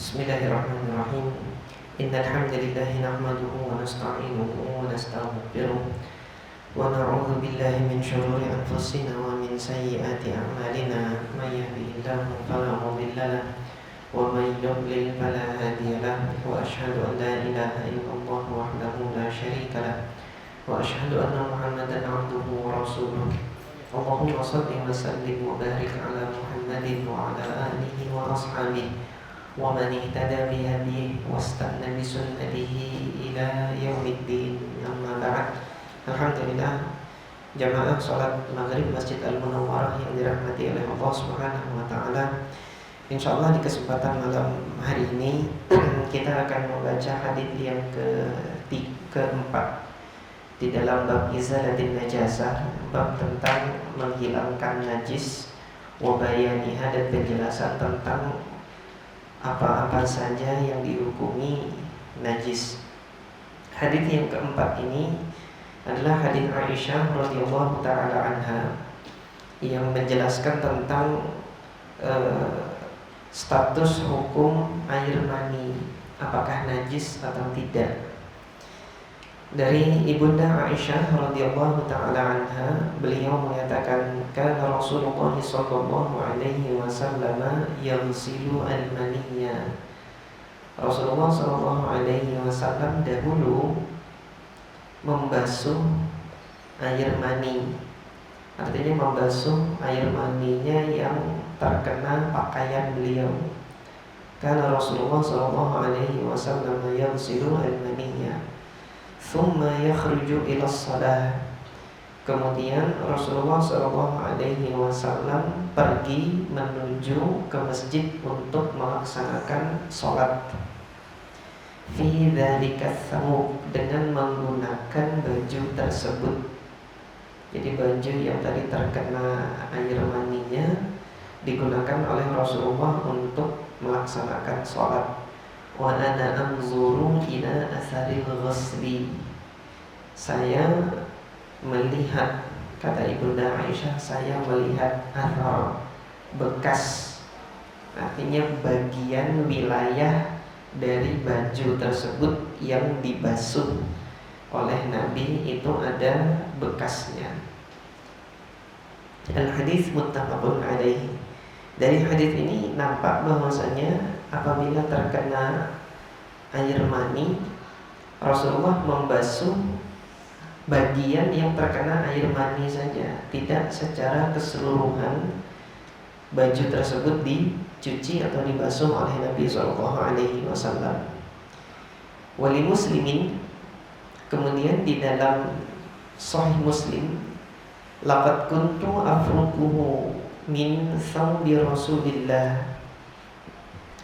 Bismillahirrahmanirrahim. Innal hamdalillah nahmaduhu wa nasta'inuhu wa nastaghfiruh wa na'udzu billahi min shururi anfusina wa min sayyiati a'malina. May yahdihillahu fala mudilla lahu wa may yudlil fala hadiya lahu. Wa asyhadu an la ilaha illallah wahdahu la syarika lahu wa asyhadu anna Muhammadan 'abduhu wa rasuluh. Allahumma shalli wa sallim wa barik ala Muhammadin wa ala alihi wa ashabihi wa man ihtada bi hadihi wastanna bi sunnatihi ila yaumiddin. Amma ba'd. Alhamdulillah, jamaah salat maghrib Masjid Al-Munawwarah yang dirahmati oleh Allah Subhanahu wa taala. Insyaallah di kesempatan malam hari ini kita akan membaca hadis yang keempat di dalam bab izalatin najasah, bab tentang menghilangkan najis, wa bayaniha, dan penjelasan tentang apa-apa saja yang dihukumi najis. Hadis yang keempat ini adalah hadis Aisyah radhiyallahu taala anha yang menjelaskan tentang status hukum air mani, apakah najis atau tidak. Dari Ibunda Aisyah radhiyallahu taala anha, beliau mengatakan, kana Rasulullah sallallahu alaihi wasallam yaghsilu al-maniyya. Rasulullah sallallahu alaihi wasallam dahulu membasuh air mani. Artinya membasuh air maninya yang terkena pakaian beliau. Kana Rasulullah sallallahu alaihi wasallam yaghsilu al-maniyya thumma yakhruju ila shalah. Kemudian Rasulullah sallallahu alaihi wasallam pergi menuju ke masjid untuk melaksanakan salat. Fi dzalika tsawb, dengan menggunakan baju tersebut. Jadi baju yang tadi terkena air maninya digunakan oleh Rasulullah untuk melaksanakan salat. Wa ana anzuru ila atharil ghusli. Saya melihat, kata Ibunda Aisyah, saya melihat athar, bekas, artinya bagian wilayah dari baju tersebut yang dibasuh oleh Nabi itu ada bekasnya. Al-hadis muttafaqun alaihi. Dari hadis ini nampak bahwasanya apabila terkena air mani, Rasulullah membasuh bagian yang terkena air mani saja, tidak secara keseluruhan baju tersebut dicuci atau dibasuh oleh Nabi sallallahu alaihi wasallam. Wali Muslimin, kemudian di dalam Sahih Muslim, laqad kuntu afruquhu min thawbi Rasulillah.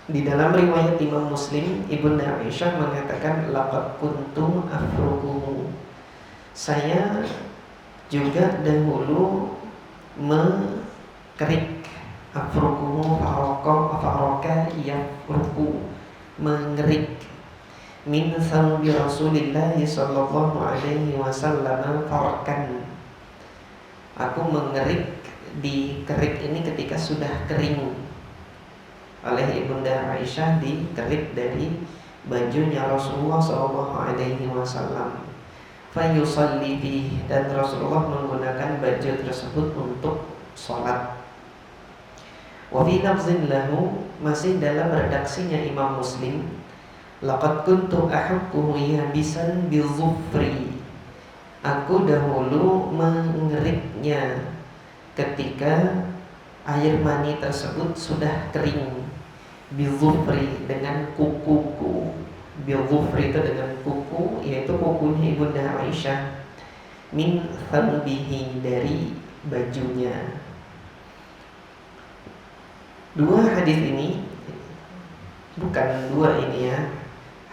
Di dalam riwayat Imam Muslim, Ibunda Aisyah mengatakan, laqad kuntu afruquhu, saya juga dahulu mengerik. Afruquhu faraka yafruqu, mengerik. Min thawbi Rasulillah sallallahu alaihi wasallam farkan, aku mengerik. Di kerik ini ketika sudah kering oleh Ibunda Aisyah, dikerik dari bajunya Rasulullah sallallahu alaihi wasallam. Fa yusalli bihi, dan Rasulullah menggunakan baju tersebut untuk sholat. Wa fi lafzin lahu, masih dalam redaksinya Imam Muslim, laqad kuntu ahukkuhu yabisan bizufri, aku dahulu mengeriknya ketika air mani tersebut sudah kering. Bizufri, dengan kukuku. Bizufri itu dengan kuku, yaitu kukunya Ibunda Aisyah. Min thawbihi, dari bajunya. Dua hadis ini, bukan dua ini ya,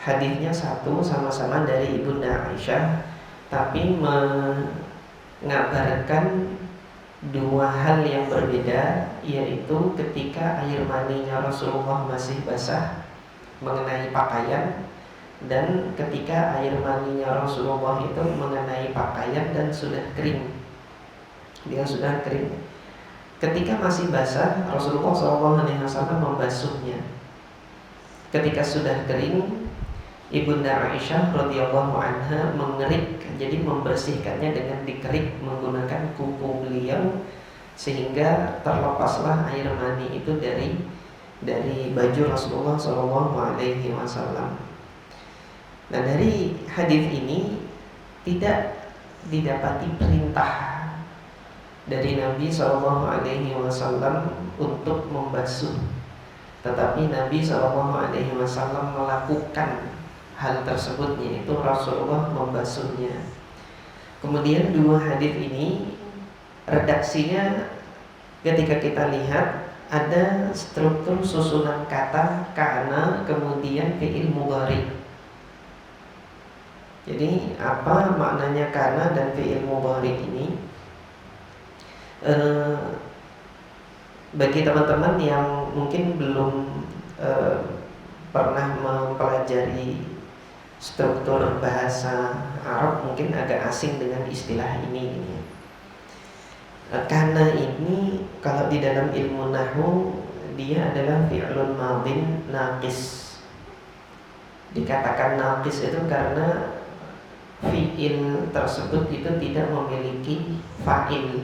hadisnya satu, sama-sama dari Ibunda Aisyah, tapi mengabarkan dua hal yang berbeda, yaitu ketika air maninya Rasulullah masih basah mengenai pakaian, dan ketika air maninya Rasulullah itu mengenai pakaian dan sudah kering. Dia sudah kering. Ketika masih basah, Rasulullah SAW membasuhnya. ketika sudah kering, Ibunda Aisyah radhiyallahu anha mengerik, jadi membersihkannya dengan dikerik menggunakan kuku beliau, sehingga terlepaslah air mani itu dari baju Rasulullah Shallallahu Alaihi Wasallam. Nah, dari hadis ini tidak didapati perintah dari Nabi Shallallahu Alaihi Wasallam untuk membasuh, tetapi Nabi Shallallahu Alaihi Wasallam melakukan hal tersebut, yaitu Rasulullah membasuhnya. Kemudian dua hadis ini redaksinya ketika kita lihat ada struktur susunan kata kana kemudian fi'il mudhari. Jadi apa maknanya kana dan fi'il mudhari ini? Bagi teman-teman yang mungkin belum pernah mempelajari struktur bahasa Arab, mungkin agak asing dengan istilah ini. Kana ini kalau di dalam ilmu nahwu dia adalah fi'lun madhin naqis. Dikatakan naqis itu karena fi'il tersebut itu tidak memiliki fa'il.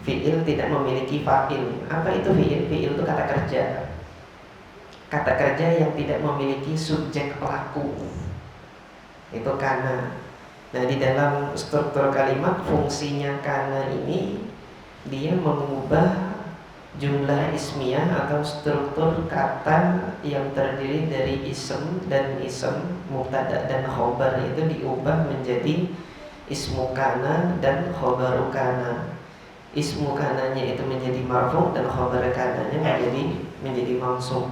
Fi'il tidak memiliki fa'il. Apa itu fi'il? Fi'il itu kata kerja. Kata kerja yang tidak memiliki subjek pelaku, itu kana. Nah, di dalam struktur kalimat fungsinya kana ini dia mengubah jumlah ismiyah atau struktur kata yang terdiri dari ism dan ism, mubtada dan khobar, itu diubah menjadi ismu kana dan khobaru kana. Ismu kananya itu menjadi marfu dan khobar kananya menjadi mansub.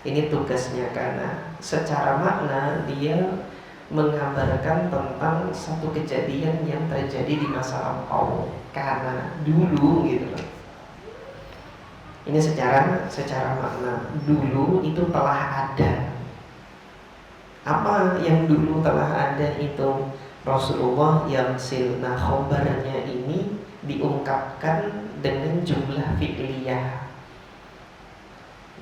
Ini tugasnya kana. Secara makna dia mengabarkan tentang satu kejadian yang terjadi di masa lampau, karena dulu gitu loh. Ini secara makna dulu itu telah ada. Apa yang dulu telah ada itu? Rasulullah yang silna khobarnya ini diungkapkan dengan jumlah fi'liyah.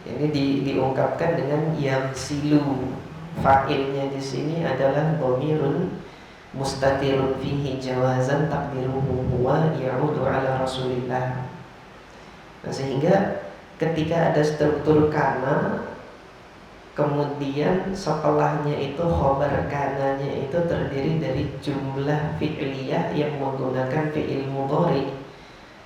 Ini diungkapkan dengan yang silu. Fa'ilnya di sini adalah dhamirun mustatirun fihi jawazan takdiruhu huwa ya'udu ala Rasulillah. Nah, sehingga ketika ada struktur kana, kemudian setelahnya itu khobar kananya itu terdiri dari jumlah fi'liyah yang menggunakan fi'il mudhari.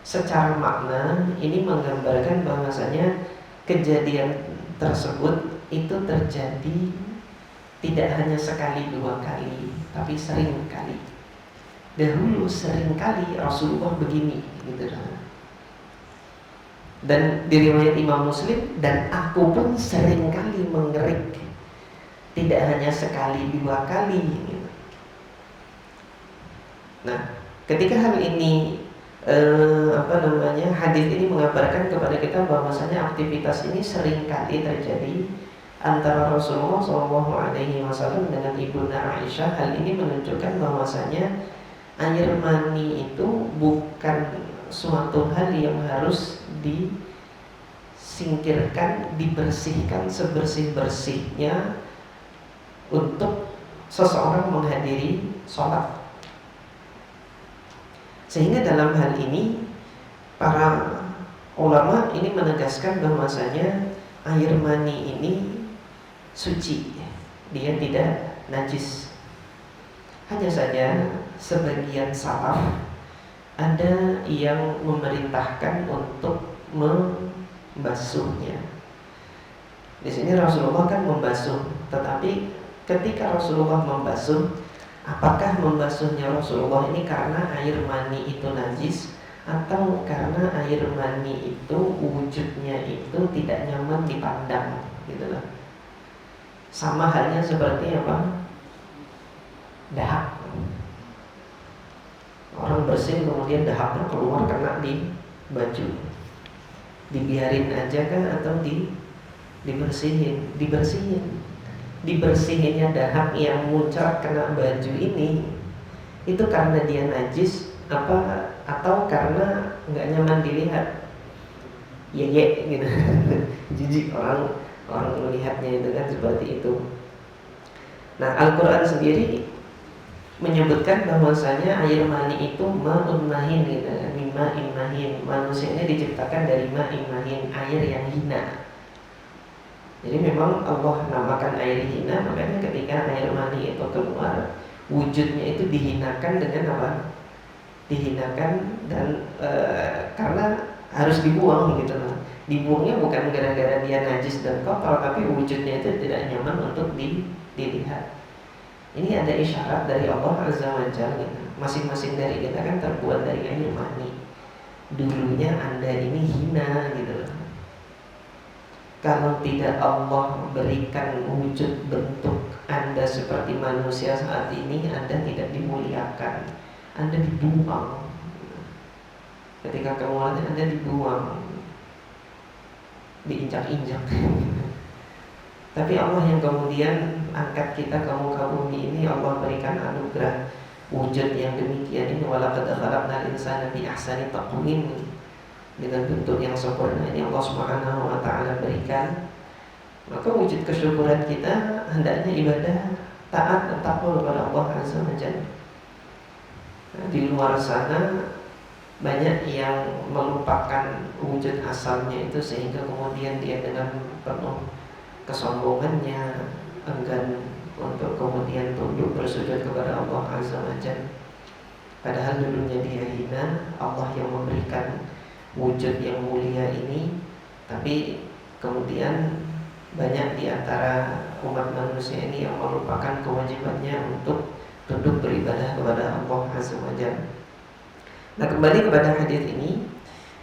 Secara makna ini menggambarkan bahwasanya kejadian tersebut itu terjadi tidak hanya sekali dua kali, tapi sering kali. Dahulu sering kali Rasulullah begini, gitu. Dan di riwayat Imam Muslim, dan aku pun sering kali mengerik, tidak hanya sekali dua kali. Gitu. Nah, ketika hal ini hadis ini mengabarkan kepada kita bahwasanya aktivitas ini sering kali terjadi antara Rasulullah SAW dengan Ibunda Aisyah. Hal ini menunjukkan bahwasanya air mani itu bukan suatu hal yang harus disingkirkan, dibersihkan sebersih-bersihnya untuk seseorang menghadiri sholat. Sehingga dalam hal ini para ulama ini menegaskan bahwasanya air mani ini suci, dia tidak najis. Hanya saja sebagian salaf ada yang memerintahkan untuk membasuhnya. Di sini Rasulullah kan membasuh, tetapi ketika Rasulullah membasuh, apakah membasuhnya Rasulullah ini karena air mani itu najis, atau karena air mani itu wujudnya itu tidak nyaman dipandang, gitu loh. Sama halnya seperti apa? Dahak. Orang bersin kemudian dahaknya keluar kena di baju. Dibiarin aja kan atau dibersihin? Dibersihinnya dahak yang muncrat kena baju ini itu karena dia najis atau karena nggak nyaman dilihat? Ya gitu. Jijik orang melihatnya itu kan seperti itu. Nah, Al-Quran sendiri menyebutkan bahwasanya air mani itu ma'un mahin gitu, mima'in mahin. Manusia ini diciptakan dari ma'in mahin, air yang hina. Jadi memang Allah namakan air hina, makanya ketika air mani itu keluar, wujudnya itu dihinakan dengan apa? Dihinakan dan karena harus dibuang gitu loh. Dibuangnya bukan gara-gara dia najis dan kotor, tapi wujudnya itu tidak nyaman untuk dilihat. Ini ada isyarat dari Allah Azza wa Jalla gitu. Masing-masing dari kita kan terbuat dari air mani. Dulunya Anda ini hina gitu loh. Kalau tidak Allah berikan wujud bentuk Anda seperti manusia saat ini, Anda tidak dimuliakan, Anda dibuang. Ketika kemuliaan Anda dibuang, diinjak-injak. Tapi Allah yang kemudian angkat kita ke muka bumi ini, Allah berikan anugerah wujud yang demikian ini. Walaqad khalaqnal insana fi ahsani taqwim, dengan bentuk yang sempurna ini Allah Subhanahu wa taala berikan. Maka wujud kesyukuran kita hendaknya ibadah, taat dan takwa kepada Allah Azza wa Jalla. Nah, di luar sana banyak yang melupakan wujud asalnya itu, sehingga kemudian dia dengan penuh kesombongannya enggan untuk kemudian tunduk bersujud kepada Allah Azza wa Jalla. Padahal dulunya dia hina, Allah yang memberikan wujud yang mulia ini. Tapi kemudian banyak di antara umat manusia ini yang melupakan kewajibannya untuk tunduk beribadah kepada Allah Azza wa Jalla. Nah, kembali kepada hadis ini,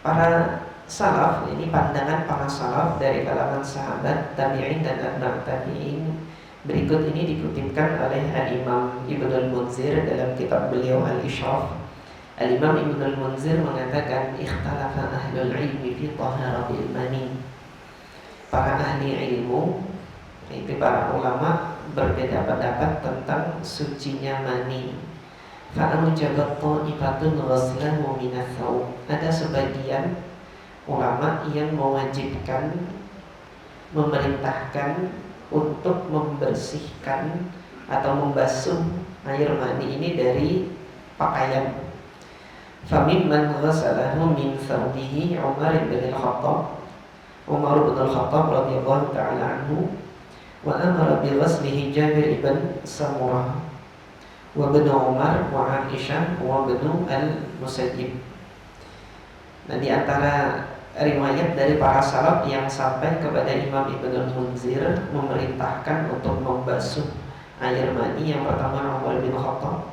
para salaf, ini pandangan para salaf dari kalangan sahabat, tabi'in dan atba' tabi'in. Berikut ini dikutipkan oleh Al-Imam Ibnul Munzir dalam kitab beliau Al-Ishraf. Al-Imam Ibnul Munzir mengatakan, ikhtalafa ahlul ilmi fi taharatil mani. Para ahli ilmu, itu para ulama, berbeda pendapat tentang sucinya mani. Fa'aujabat ta'ifatun ghaslahu minas thawb. Ada sebagian ulama yang mewajibkan, memerintahkan untuk membersihkan atau membasuh air mani ini dari pakaian. Famimman ghasalahu min thawbihi Umar bin Al-Khattab. Umar bin Al-Khattab radhiyallahu ta'ala anhu, wa amara bi ghaslihi Jabir ibn Samurah wa bin Umar wa Aisyah wa bin Al-Musayyib. Nah, di antara riwayat dari para salaf yang sampai kepada Imam Ibnul Munzir memerintahkan untuk membasuh air mani, yang pertama Umar bin Khattab,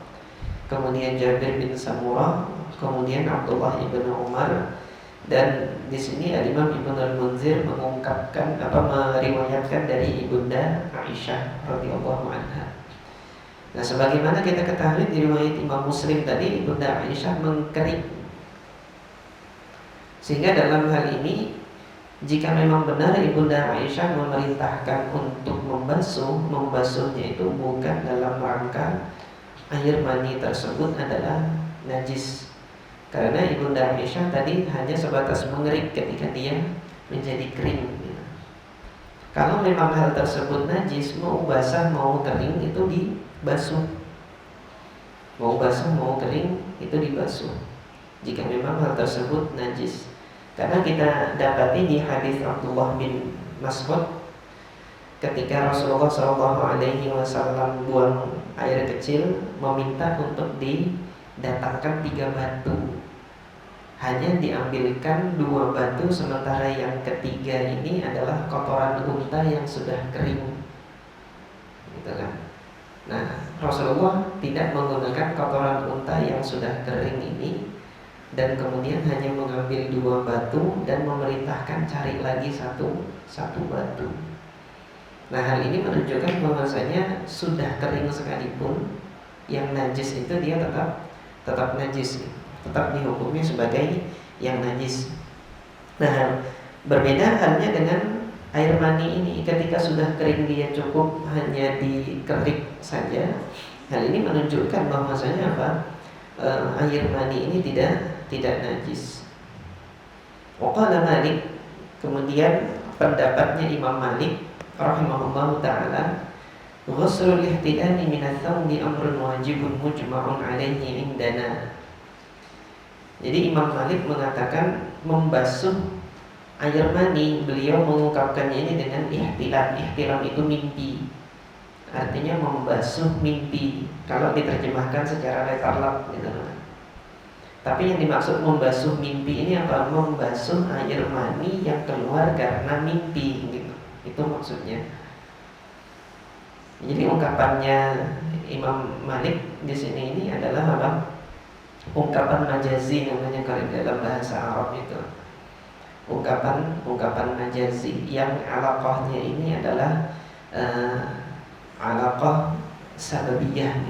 kemudian Jabir bin Samurah, kemudian Abdullah ibn Umar. Dan di sini Imam Ibnul Munzir mengungkapkan meriwayatkan dari ibunda Aisyah radhiyallahu anha. Nah, sebagaimana kita ketahui di riwayat Imam Muslim tadi, ibunda Aisyah mengkering. Sehingga dalam hal ini, jika memang benar ibunda Aisyah memerintahkan untuk membasuhnya itu bukan dalam rangka air mani tersebut adalah najis. Karena ibunda Aisyah tadi hanya sebatas mengerik ketika dia menjadi kering. Kalau memang hal tersebut najis, mau basah mau kering itu dibasuh. Mau basah mau kering itu dibasuh, jika memang hal tersebut najis. Karena kita dapati di hadis Abdullah bin Mas'ud, ketika Rasulullah SAW buang air kecil, meminta untuk didatangkan 3 batu. Hanya diambilkan 2 batu, sementara yang ketiga ini adalah kotoran unta yang sudah kering, gitu kan. Nah, Rasulullah tidak menggunakan kotoran unta yang sudah kering ini, dan kemudian hanya mengambil 2 batu dan memerintahkan cari lagi satu batu. Nah, hal ini menunjukkan bahwasanya sudah kering sekalipun yang najis itu dia tetap najis, tetap dihukumi sebagai yang najis. Nah, berbeda halnya dengan air mani ini. Ketika sudah kering dia cukup hanya dikerik saja. Hal ini menunjukkan bahwasanya air mani ini tidak najis. Waqala Malik, kemudian pendapatnya Imam Malik rahimahullahu taala, ghuslul ihtidami minats thawbi amrun wajibun mujma'un alaihi indana. Jadi Imam Malik mengatakan membasuh air mani, beliau mengungkapkannya ini dengan ihtilam. Ihtilam itu mimpi, artinya membasuh mimpi kalau diterjemahkan secara letterlek gitu. Tapi yang dimaksud membasuh mimpi ini apa? Membasuh air mani yang keluar karena mimpi gitu. Itu maksudnya. Jadi ungkapannya Imam Malik di sini ini adalah apa? Ungkapan majazi namanya kalau dalam bahasa Arab itu. Ungkapan majazi yang alaqahnya ini adalah alaqah sababiyah.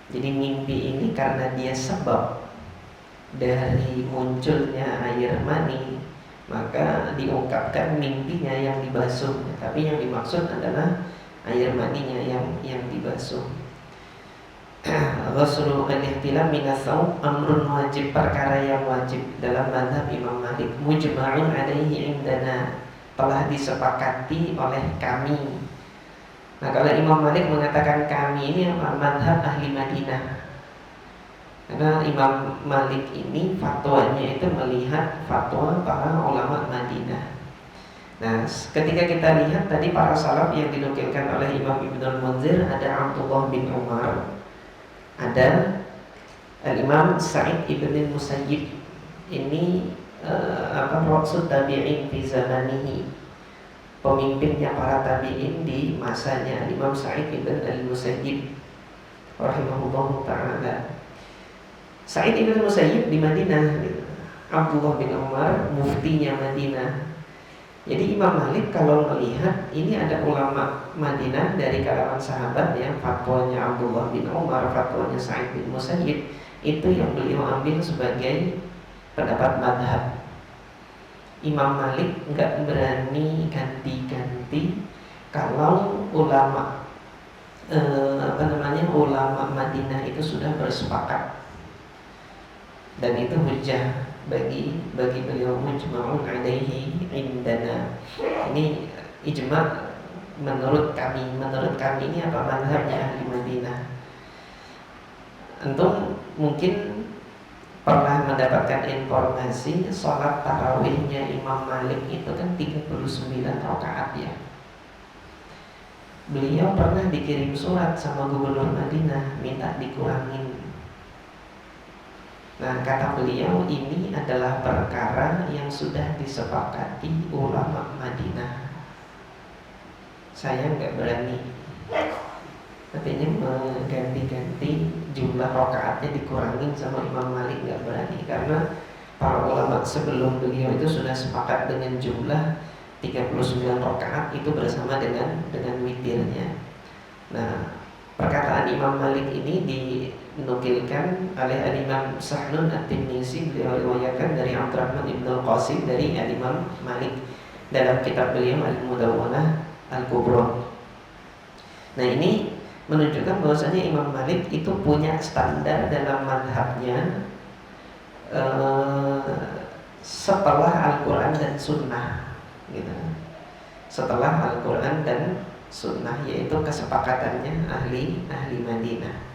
Jadi mimpi ini karena dia sebab dari munculnya air mani, maka diungkapkan mimpinya yang dibasuh, tapi yang dimaksud adalah air maninya yang dibasuh. Ghuslul ihtilam minas thawb amrun wajib, perkara yang wajib dalam mazhab Imam Malik, mujma'un alaihi indana, telah disepakati oleh kami. Nah, kalau Imam Malik mengatakan kami ini apa? Mazhab ahli Madinah. Karena Imam Malik ini fatwanya itu melihat fatwa para ulama Madinah. Nah, ketika kita lihat tadi para salaf yang dinukilkan oleh Imam Ibnul Munzir, ada Abdullah bin Umar, ada Al-Imam Sa'id ibn Musayyib. Ini rasul tabi'in fi zamanihi, pemimpinnya para tabi'in di masanya, Imam Sa'id ibn al-Musayyib rahimahullahu ta'ala. Sa'id ibn Musayyib di Madinah, Abdullah bin Umar muftinya Madinah. Jadi Imam Malik kalau melihat ini ada ulama Madinah dari kalangan sahabat yang fatwanya Abdullah bin Umar, fatwanya Sa'id bin Musayyib, itu yang beliau ambil sebagai pendapat madhab. Imam Malik nggak berani ganti-ganti kalau ulama ulama Madinah itu sudah bersepakat. Dan itu hujjah bagi beliau, mujma'un alaihi indana. Ini ijma' menurut kami ini apa? Mazhabnya ahli Madinah. Antum mungkin pernah mendapatkan informasi sholat tarawihnya Imam Malik itu kan 39 rakaat ya. Beliau pernah dikirim surat sama gubernur Madinah minta dikurangin. Nah, kata beliau ini adalah perkara yang sudah disepakati ulama Madinah. Saya nggak berani, artinya mengganti-ganti jumlah rakaatnya dikurangin sama Imam Malik, nggak berani, karena para ulama sebelum beliau itu sudah sepakat dengan jumlah 39 rakaat itu bersama dengan witirnya. Nah, perkataan Imam Malik ini dinukilkan oleh Al-Imam Sahnun At-Tinnisi. Beliau riwayatkan dari Abdurrahman Ibn Al-Qasim dari Al-Imam Malik dalam kitab beliau Al-Mudawwanah Al-Kubra. Nah, ini menunjukkan bahwasanya Imam Malik itu punya standar dalam madhabnya setelah Al-Quran dan Sunnah gitu. Setelah Al-Quran dan Sunnah, yaitu kesepakatannya ahli Madinah.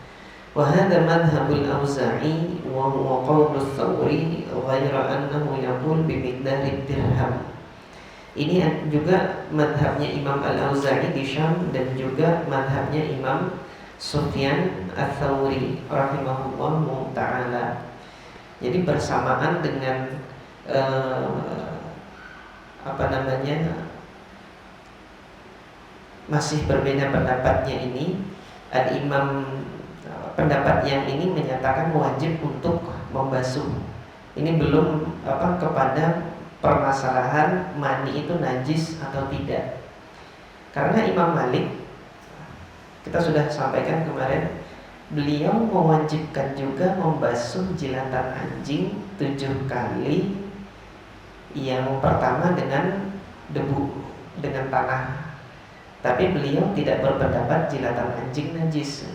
Wa hadha madhhabul Auza'i wa huwa qawlu Tsawri ghaira annahu yaqul bi miqdari dirham. Ini juga madhabnya Imam Al-Auza'i di Syam dan juga madhabnya Imam Sufyan Ats-Tsauri rahimahullahu ta'ala. Jadi bersamaan dengan masih berbeda pendapatnya ini, Al-Imam pendapat yang ini menyatakan wajib untuk membasuh. Ini belum kepada permasalahan mani itu najis atau tidak. Karena Imam Malik, kita sudah sampaikan kemarin, beliau mewajibkan juga membasuh jilatan anjing 7 kali. Yang pertama dengan debu, dengan tanah. Tapi beliau tidak berpendapat jilatan anjing najis.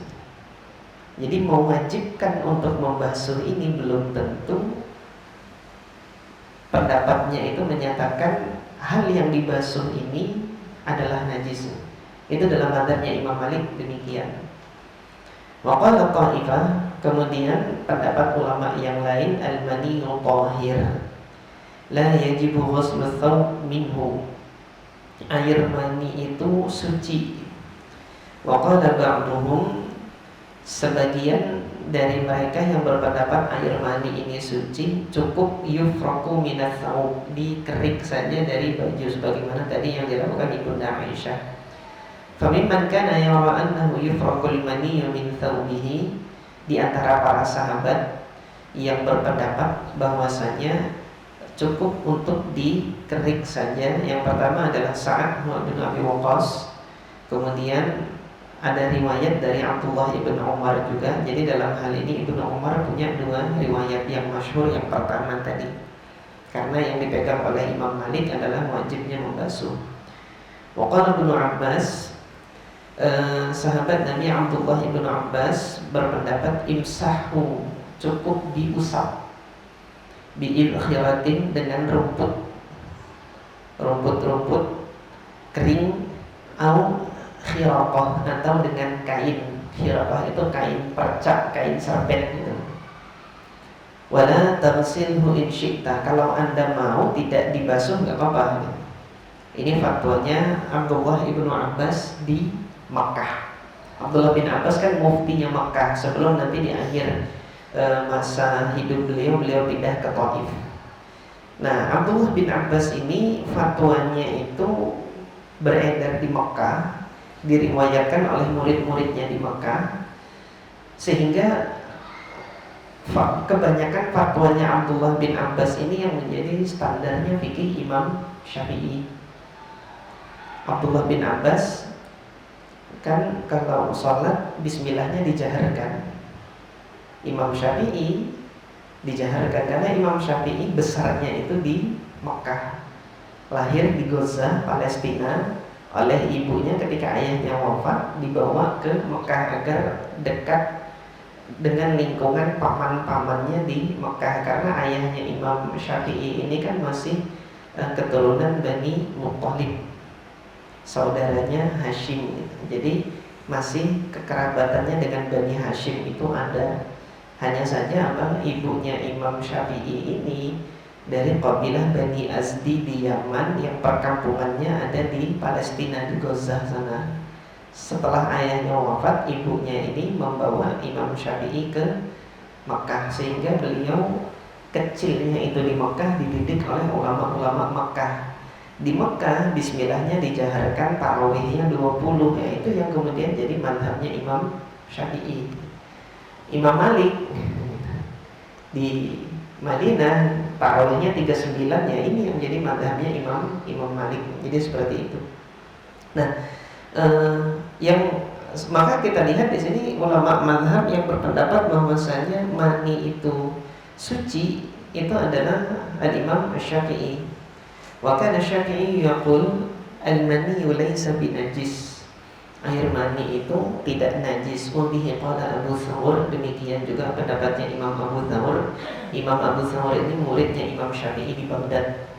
Jadi mewajibkan untuk membasuh ini belum tentu pendapatnya itu menyatakan hal yang dibasuh ini adalah najis. Itu dalam madzhabnya Imam Malik demikian. Wa qala qa'ifah, kemudian pendapat ulama yang lain, al-maniyyu tahir la yajibu ghuslu thawb minhu, air mani itu suci. Wa qala ba'duhum, sebagian dari mereka yang berpendapat air mani ini suci, cukup yufraku minats thawb, dikerik saja dari baju sebagaimana tadi yang dilakukan Ibunda Aisyah. Famimman kana yara annahu yufraqul maniyyu min thawbihi, di antara para sahabat yang berpendapat bahwasanya cukup untuk dikerik saja. Yang pertama adalah Sa'ad bin Abi Waqqas. Kemudian ada riwayat dari Abdullah ibn Umar juga. Jadi dalam hal ini Ibnu Umar punya dua riwayat yang masyhur. Yang pertama tadi, karena yang dipegang oleh Imam Malik adalah wajibnya membasuh. Wa qala Ibnu Abbas, sahabat Nabi Abdullah ibn Abbas berpendapat imsahu, cukup diusap, bi'il khiratin, dengan rumput kering, au khiraqah, atau dengan kain. Khiraqah itu kain perca, kain sarpet gitu. Wala taghsilhu in syi'ta, kalau Anda mau tidak dibasuh enggak apa-apa. Ini fatwanya Abdullah ibn Abbas di Makkah. Abdullah bin Abbas kan muftinya Makkah sebelum nanti di akhir masa hidup beliau pindah ke Taif. Nah, Abdullah bin Abbas ini fatwanya itu beredar di Makkah, diriwayatkan oleh murid-muridnya di Makkah, sehingga kebanyakan fatwanya Abdullah bin Abbas ini yang menjadi standarnya fikih Imam Syafi'i. Abdullah bin Abbas kan kalau sholat bismillahnya dijaharkan. Imam Syafi'i dijaharkan karena Imam Syafi'i besarnya itu di Mekah, lahir di Gaza, Palestina, oleh ibunya ketika ayahnya wafat dibawa ke Mekah agar dekat dengan lingkungan paman-pamannya di Mekah, karena ayahnya Imam Syafi'i ini kan masih keturunan Bani Muthalib, saudaranya Hashim. Jadi masih kekerabatannya dengan Bani Hashim itu ada. Hanya saja ibunya Imam Syafi'i ini dari kabilah Bani Azdi di Yaman yang perkampungannya ada di Palestina, di Gaza sana. Setelah ayahnya wafat, ibunya ini membawa Imam Syafi'i ke Makkah, sehingga beliau kecilnya itu di Makkah dididik oleh ulama-ulama Makkah. Di Mekah bismillahnya dijaharkan, tarawihnya 20, yaitu yang kemudian jadi mazhabnya Imam Syafi'i. Imam Malik di Madinah tarawihnya 39, ya ini yang jadi mazhabnya Imam Malik. Jadi seperti itu. Nah, maka kita lihat di sini ulama mazhab yang berpendapat bahwasanya mani itu suci itu adalah al-Imam Syafi'i. Wa kana Syafi'i yaqul al-maniyyu laysa binajis, air mani itu tidak najis. Wa bihi qala Abu Thawr, demikian juga pendapatnya Imam Abu Thawr. Imam Abu Thawr ini muridnya Imam Syafi'i di Baghdad.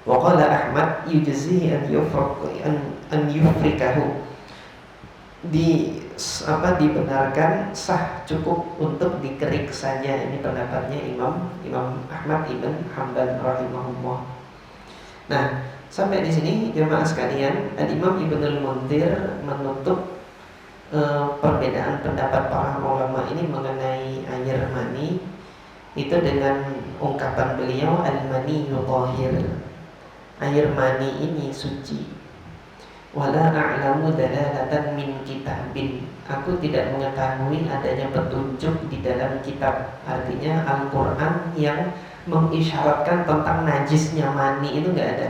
Wa qala Ahmad yujzihi an yufrikahu, dibenarkan sah cukup untuk dikerik saja. Ini pendapatnya Imam Ahmad ibn Hanbal rahimahullah. Nah, sampai di sini jemaah sekalian, Al-Imam Ibnul Munzir menutup perbedaan pendapat para ulama ini mengenai air mani itu dengan ungkapan beliau, al-maniyyu thahir, air mani ini suci. Wala a'lamu dalalatan min kitabin, aku tidak mengetahui adanya petunjuk di dalam kitab, artinya Al-Quran, yang mengisyaratkan tentang najisnya mani itu enggak ada.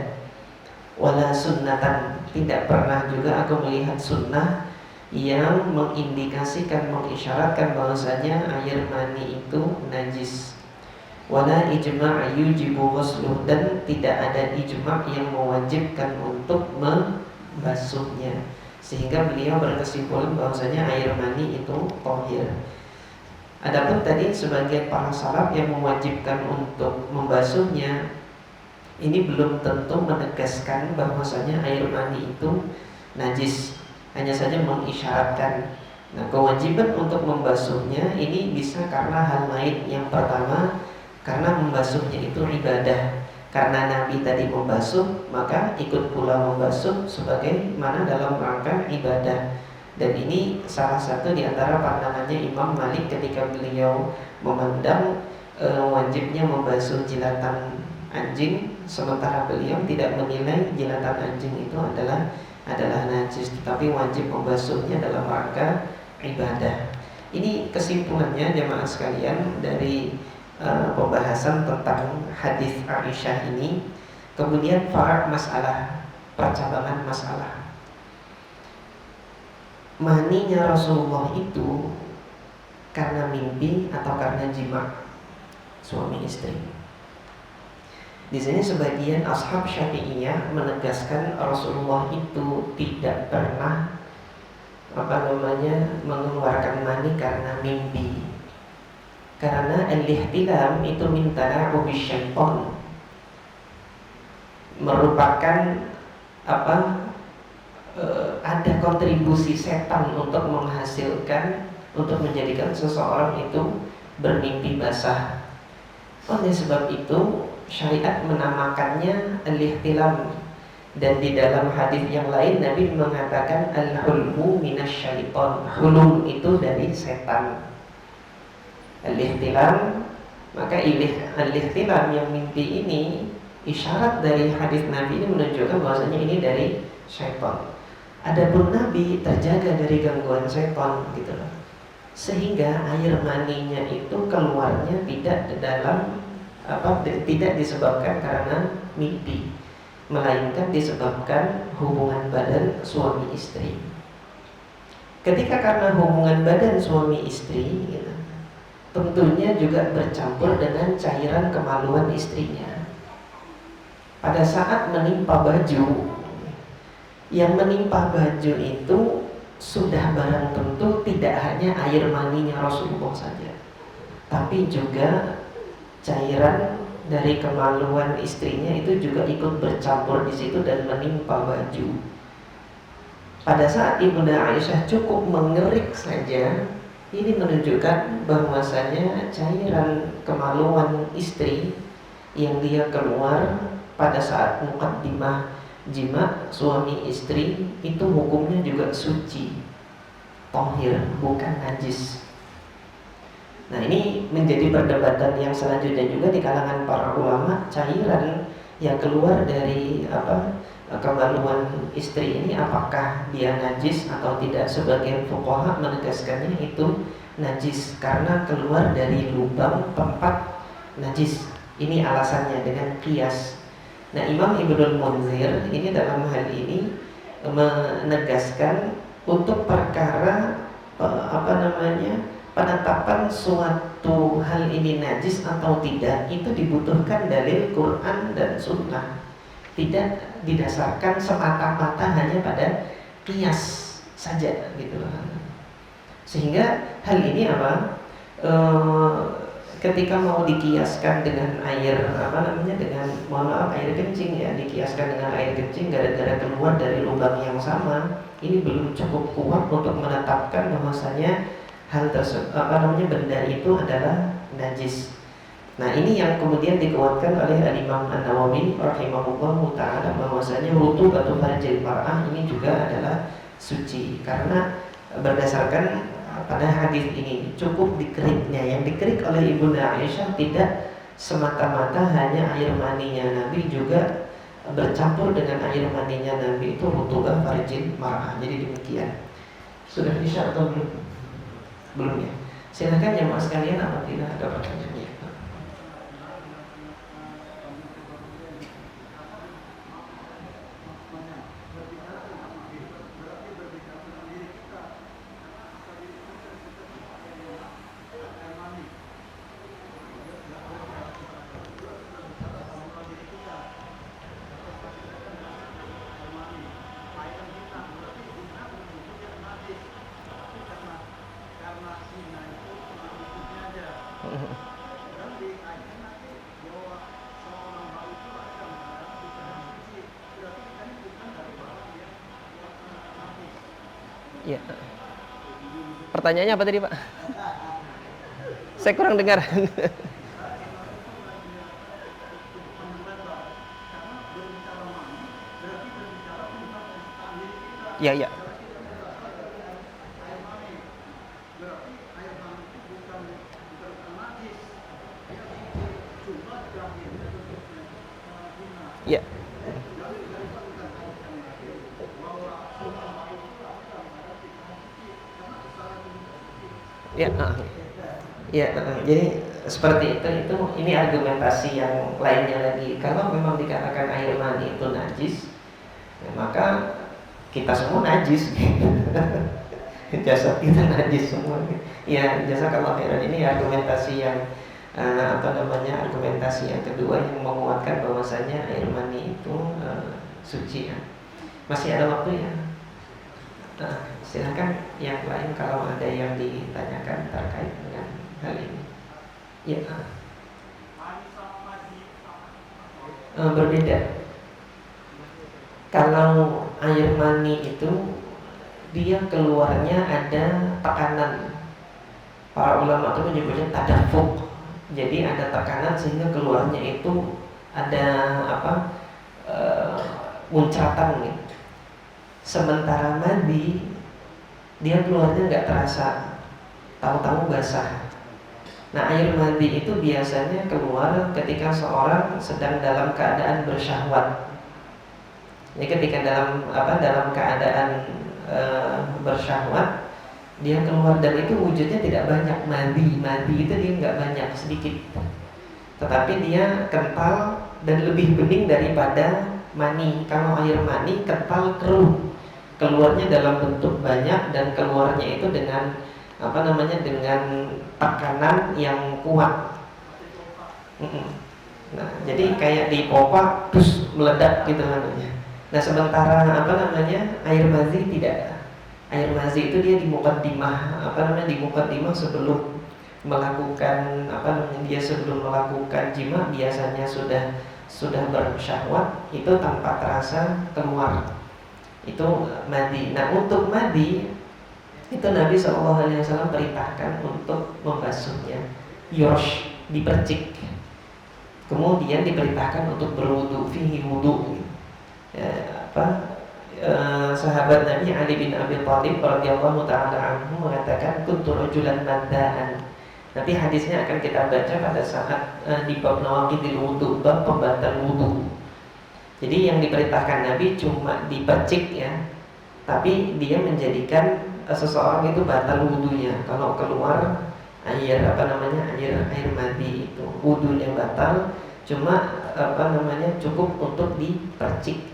Wala sunnatan, tidak pernah juga aku melihat sunnah yang mengindikasikan, mengisyaratkan bahwasanya air mani itu najis. Wala ijma' yujibu ghusluh, dan tidak ada ijma' yang mewajibkan untuk membasuhnya. Sehingga beliau berkesimpulan bahwasanya air mani itu thahir. Adapun tadi sebagian para salaf yang mewajibkan untuk membasuhnya, Ini belum tentu menegaskan bahwasanya air mani itu najis, hanya saja mengisyaratkan. Nah, kewajiban untuk membasuhnya ini bisa karena hal lain. Yang pertama, karena membasuhnya itu ibadah. Karena Nabi tadi membasuh, maka ikut pula membasuh sebagai mana dalam rangka ibadah. Dan ini salah satu di antara pandangannya Imam Malik ketika beliau memandang wajibnya membasuh jilatan anjing, sementara beliau tidak menilai jilatan anjing itu adalah najis, tetapi wajib membasuhnya dalam rangka ibadah. Ini kesimpulannya jemaah sekalian dari pembahasan tentang hadis Aisyah ini. Kemudian farak masalah, percabangan masalah. Maninya Rasulullah itu karena mimpi atau karena jima suami istri. Di sini sebagian ashab Syafi'iyah menegaskan Rasulullah itu tidak pernah mengeluarkan mani karena mimpi. Karena al-ihtilam itu min tala'ubi syaitan, merupakan ada kontribusi setan untuk menghasilkan, untuk menjadikan seseorang itu bermimpi basah. Oleh sebab itu syariat menamakannya al-ihtilam. Dan di dalam hadis yang lain Nabi mengatakan al-hulmu minasyaiton. Hulum itu dari setan. Al-ihtilam, maka al-ihtilam yang mimpi ini isyarat dari hadis Nabi ini menunjukkan bahwasanya ini dari syaitan. Adapun Nabi terjaga dari gangguan syaitan gitu loh. Sehingga air maninya itu keluarnya tidak disebabkan karena mimpi, melainkan disebabkan hubungan badan suami istri. Ketika karena hubungan badan suami istri gitu, tentunya juga bercampur dengan cairan kemaluan istrinya. Pada saat menimpa baju, yang menimpa baju itu sudah barang tentu tidak hanya air maninya Rasulullah saja, tapi juga cairan dari kemaluan istrinya itu juga ikut bercampur di situ dan menimpa baju. Pada saat Ibunda Aisyah cukup mengerik saja, ini menunjukkan bahwasanya cairan kemaluan istri yang dia keluar pada saat muqaddimah jima suami istri itu hukumnya juga suci, tahir, bukan najis. Nah, ini menjadi perdebatan yang selanjutnya juga di kalangan para ulama. Cairan yang keluar dari kemaluan istri ini apakah dia najis atau tidak? Sebagian fuqaha menegaskannya itu najis karena keluar dari lubang tempat najis. Ini alasannya dengan qiyas. Nah, Imam Ibnul Munzir ini dalam hal ini menegaskan untuk perkara penetapan suatu hal ini najis atau tidak itu dibutuhkan dalil Quran dan Sunnah, tidak didasarkan semata-mata hanya pada qiyas saja gitu loh. Sehingga hal ini ketika mau dikiaskan dengan air air kencing ya, dikiaskan dengan air kencing gara-gara keluar dari lubang yang sama, ini belum cukup kuat untuk menetapkan bahwasanya hal tersebut benda itu adalah najis. Nah, ini yang kemudian dikuatkan oleh Imam An-Nawawi rahimahullahu taala bahwasanya rutubatu farjil mar'ah ini juga adalah suci karena berdasarkan pada hadis ini cukup dikeriknya. Yang dikerik oleh Ibunda Aisyah tidak semata-mata hanya air maninya Nabi, juga bercampur dengan air maninya Nabi itu rutubah farjil mar'ah. Jadi demikian. Sudah isya atau belum? Belum ya. Silakan jemaah sekalian apabila ada pertanyaan. Ya. Pertanyaannya apa tadi, Pak? Saya kurang dengar. Ya, ya. Ya. Ya, Ya, jadi seperti itu ini argumentasi yang lainnya lagi. Kalau memang dikatakan air mani itu najis, ya maka kita semua najis. Jasad kita najis semua. Ya, jazakallah khairan, ini argumentasi yang argumentasi yang kedua yang menguatkan bahwasanya air mani itu suci ya. Masih ada waktu ya. Silakan yang lain kalau ada yang ditanyakan terkait dengan hal ini. Ya. Berbeda. Kalau air mani itu dia keluarnya ada tekanan. Para ulama itu menyebutnya tadafuk. Jadi ada tekanan sehingga keluarnya itu ada muncratan gitu. Sementara mandi dia keluarnya nggak terasa, tahu-tahu basah. Nah, air mandi itu biasanya keluar ketika seorang sedang dalam keadaan bersyahwat. Jadi ketika dalam keadaan bersyahwat dia keluar, dan itu wujudnya tidak banyak. Mandi itu dia nggak banyak, sedikit, tetapi dia kental dan lebih bening daripada mani. Kalau air mani kental, keruh, keluarnya dalam bentuk banyak dan keluarnya itu dengan dengan tekanan yang kuat. Nah, jadi kayak di pompa terus meledak gitu namanya. Nah, sementara air mazi tidak. Air mazi itu dia di muqaddimah sebelum melakukan dia sebelum melakukan jima biasanya sudah bersyahwat, itu tanpa terasa keluar. Itu mandi. Nah, untuk mandi itu Nabi SAW perintahkan untuk membasuhnya, yosh, dipercik. Kemudian diperintahkan untuk berwudu, fihi wudu. Sahabat Nabi Ali bin Abi Thalib radhiyallahu taala anhu mengatakan kuntu rajulan maddaan. Nanti hadisnya akan kita baca pada saat di bab nawaqidil wudu, bab pembatal wudu. Jadi yang diperintahkan Nabi cuma dipercik ya, tapi dia menjadikan seseorang itu batal wudunya kalau keluar air air mandi itu, wudunya batal. Cuma cukup untuk dipercik.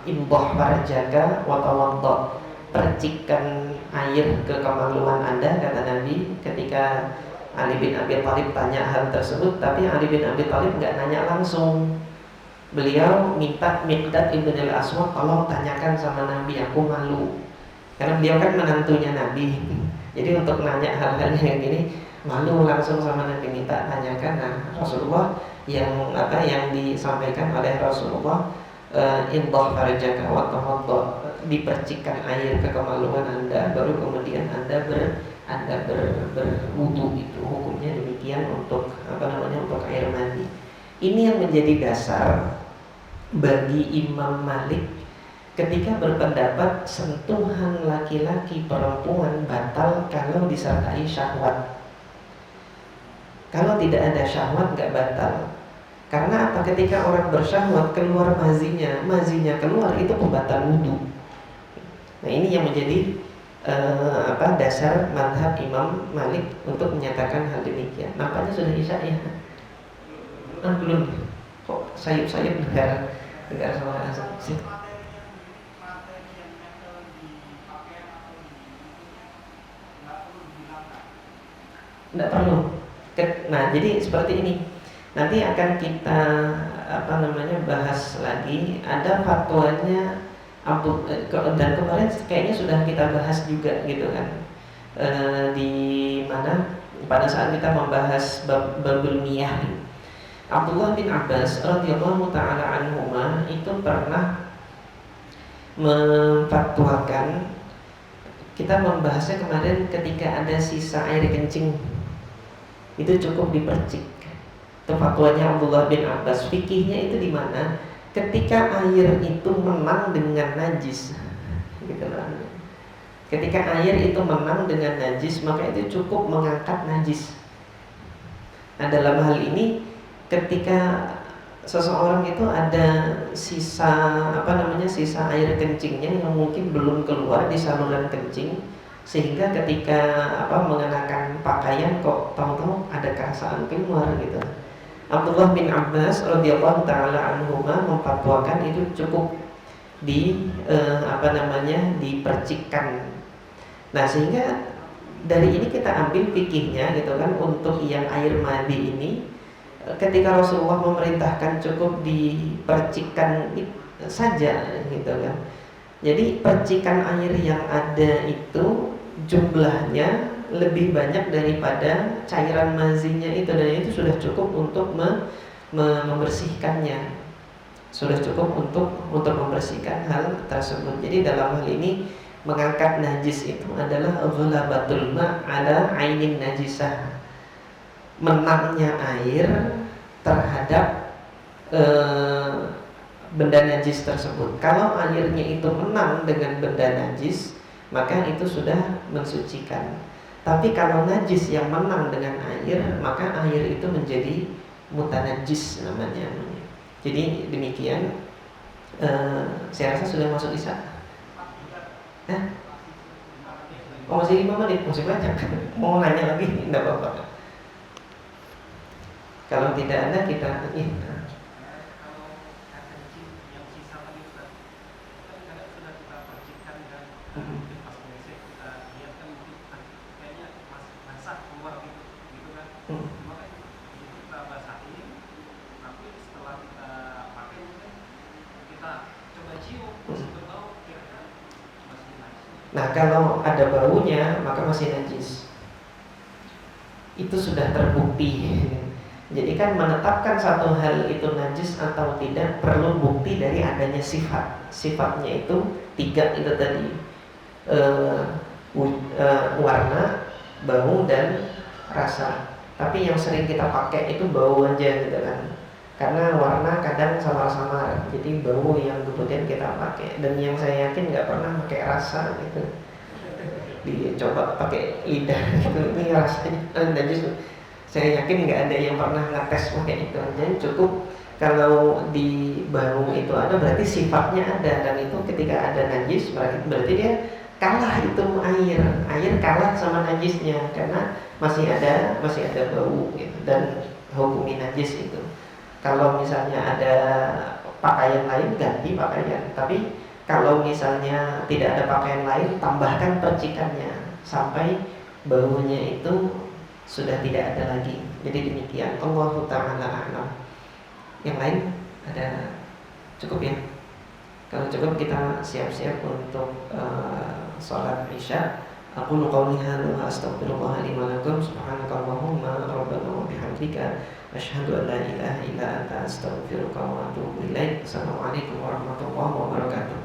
Imboh farjaka wa tawaddo, percikan air ke kemaluan Anda, kata Nabi ketika Ali bin Abi Thalib tanya hal tersebut. Tapi Ali bin Abi Thalib nggak nanya langsung. Beliau minta Miqdad ibn al-Aswad, tolong tanyakan sama Nabi, aku malu. Karena beliau kan menantunya Nabi. Jadi untuk nanya hal-hal yang gini malu, langsung sama Nabi minta tanyakan. Nah, Rasulullah yang disampaikan oleh Rasulullah, indah farjaka wa tawaddo, dipercikkan air ke kemaluan Anda, baru kemudian Anda berwudu. Itu hukumnya demikian untuk untuk air mandi. Ini yang menjadi dasar bagi Imam Malik ketika berpendapat sentuhan laki-laki perempuan batal kalau disertai syahwat. Kalau tidak ada syahwat nggak batal. Karena apa? Ketika orang bersyahwat keluar mazinya keluar, itu pembatal wudu. Nah, ini yang menjadi dasar mazhab Imam Malik untuk menyatakan hal demikian. Nampaknya sudah isya ya? Belum. Kok sayup-sayup dengar suara azan? Tidak perlu. Nah, jadi seperti ini. Nanti akan kita bahas lagi. Ada fatwanya dan kemarin kayaknya sudah kita bahas juga gitu kan. Di mana pada saat kita membahas babul miyah, Abdullah bin Abbas radhiyallahu taala anhuma itu pernah memfatwakan kita membahasnya kemarin ketika ada sisa air kencing itu cukup dipercik. Itu fatwanya Abdullah bin Abbas. Fikihnya itu di mana? Ketika air itu menang dengan najis, gitu loh. Ketika air itu menang dengan najis, maka itu cukup mengangkat najis. Nah, dalam hal ini ketika seseorang itu ada sisa sisa air kencingnya yang mungkin belum keluar di saluran kencing, sehingga ketika mengenakan pakaian kok tahu-tahu ada kerasaan keluar gitu. Abdullah bin Abbas radhiyallahu taala anhuma memfatwakan itu cukup dipercikkan. Nah, sehingga dari ini kita ambil fikihnya gitu kan, untuk yang air mandi ini ketika Rasulullah memerintahkan cukup dipercikkan saja gitu kan. Jadi percikan air yang ada itu jumlahnya lebih banyak daripada cairan mazinya itu, dan itu sudah cukup untuk membersihkannya, sudah cukup untuk membersihkan hal tersebut. Jadi dalam hal ini mengangkat najis itu adalah ghalabatul ma' ala ainin najisah, menangnya air terhadap benda najis tersebut. Kalau airnya itu menang dengan benda najis, maka itu sudah mensucikan. Tapi kalau najis yang menang dengan air, maka air itu menjadi mutanajis namanya. Jadi demikian. Saya rasa sudah masuk isya. Oh, masih 5 menit, masih banyak. Mau nanya lagi? Tidak apa-apa. Kalau tidak ada kita Nah, kalau ada baunya maka masih najis. Itu sudah terbukti. Jadi kan menetapkan satu hal itu najis atau tidak perlu bukti dari adanya sifat. Sifatnya itu 3 itu tadi, warna, bau, dan rasa. Tapi yang sering kita pakai itu bau aja gitu kan. Karena warna kadang samar-samar, jadi bau yang kemudian kita pakai. Dan yang saya yakin nggak pernah pakai rasa gitu, dicoba pakai lidah gitu, ini rasanya najis. Saya yakin nggak ada yang pernah ngetes pakai itu. Jadi cukup kalau di bau itu ada, berarti sifatnya ada, dan itu ketika ada najis berarti dia kalah itu air kalah sama najisnya karena masih ada bau gitu, dan hukumi najis itu. Kalau misalnya ada pakaian lain, ganti pakaian. Tapi kalau misalnya tidak ada pakaian lain, tambahkan percikannya sampai baunya itu sudah tidak ada lagi. Jadi demikian. Allahu ta'ala a'lam. Yang lain ada? Cukup ya? Kalau cukup kita siap-siap untuk sholat isya. Aqulu qawli hadza wa astaghfirullah li wa lakum. Subhanakallahumma rabbana wa bihamdika asyhadu an la ilaha illa anta astaghfiruka wa atubu ilaik. Assalamualaikum warahmatullahi wabarakatuh.